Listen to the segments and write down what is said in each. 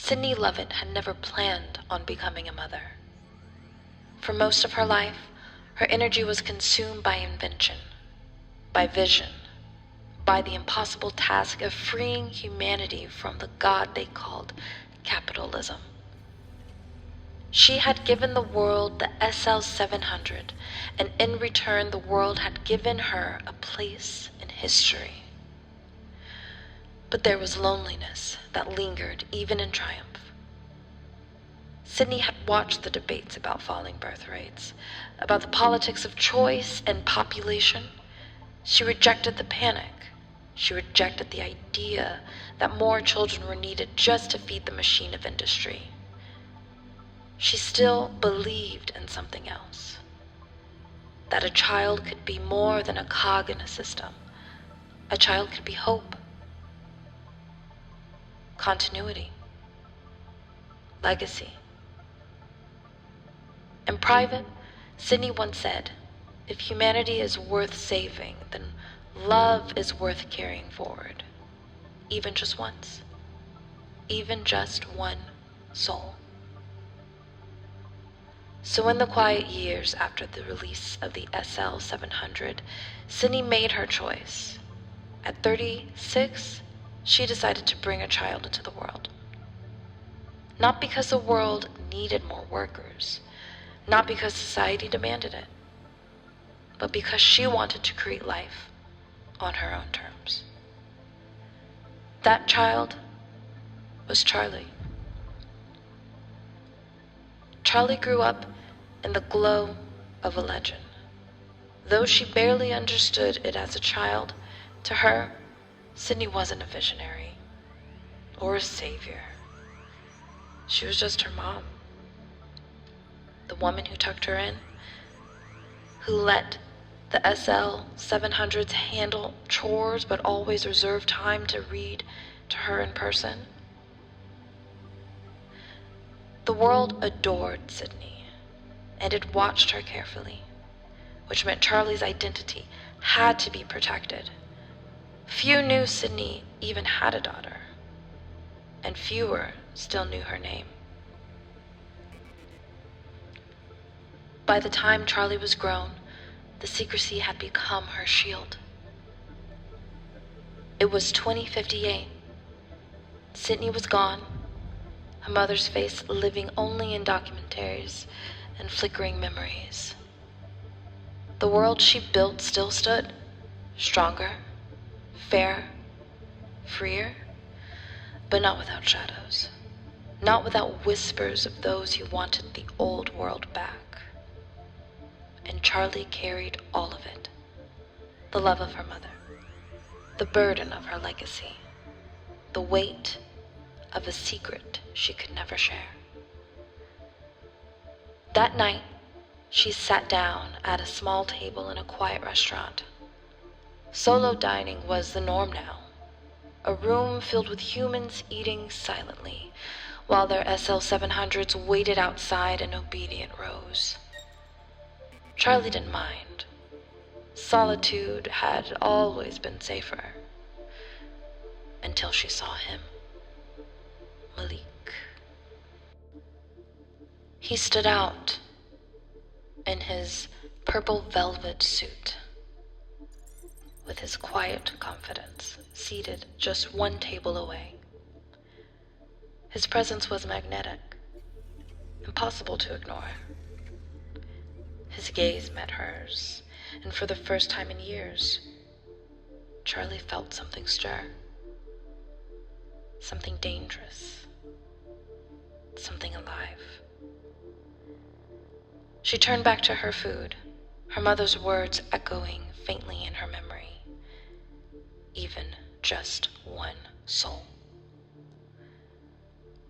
Sydney Lovett had never planned on becoming a mother. For most of her life, her energy was consumed by invention, by vision, by the impossible task of freeing humanity from the god they called capitalism. She had given the world the SL-700, and in return the world had given her a place in history. But there was loneliness that lingered even in triumph. Sydney had watched the debates about falling birth rates, about the politics of choice and population. She rejected the panic. She rejected the idea that more children were needed just to feed the machine of industry. She still believed in something else, that a child could be more than a cog in a system. A child could be hope, continuity, legacy. In private, Sydney once said, "If humanity is worth saving, then love is worth carrying forward, even just once, even just one soul." So in the quiet years after the release of the SL-700, Sydney made her choice. At 36, she decided to bring a child into the world. Not because the world needed more workers, not because society demanded it, but because she wanted to create life on her own terms. That child was Charlie. Charlie grew up in the glow of a legend. Though she barely understood it as a child, to her, Sydney wasn't a visionary or a savior. She was just her mom. The woman who tucked her in, who let the SL-700s handle chores but always reserved time to read to her in person. The world adored Sydney, and it watched her carefully, which meant Charlie's identity had to be protected. Few knew Sydney even had a daughter, and fewer still knew her name. By the time Charlie was grown, the secrecy had become her shield. It was 2058. Sydney was gone, her mother's face living only in documentaries and flickering memories. The world she built still stood, stronger, fairer, freer, but not without shadows, not without whispers of those who wanted the old world back. And Charlie carried all of it, the love of her mother, the burden of her legacy, the weight of a secret she could never share. That night, she sat down at a small table in a quiet restaurant. Solo dining was the norm now, a room filled with humans eating silently, while their SL-700s waited outside in obedient rows. Charlie didn't mind. Solitude had always been safer. Until she saw him, Malik. He stood out in his purple velvet suit, with his quiet confidence, seated just one table away. His presence was magnetic, impossible to ignore. His gaze met hers, and for the first time in years, Charlie felt something stir. Something dangerous. Something alive. She turned back to her food, her mother's words echoing faintly in her memory. Even just one soul.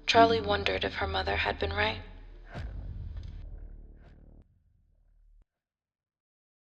Charlie wondered if her mother had been right.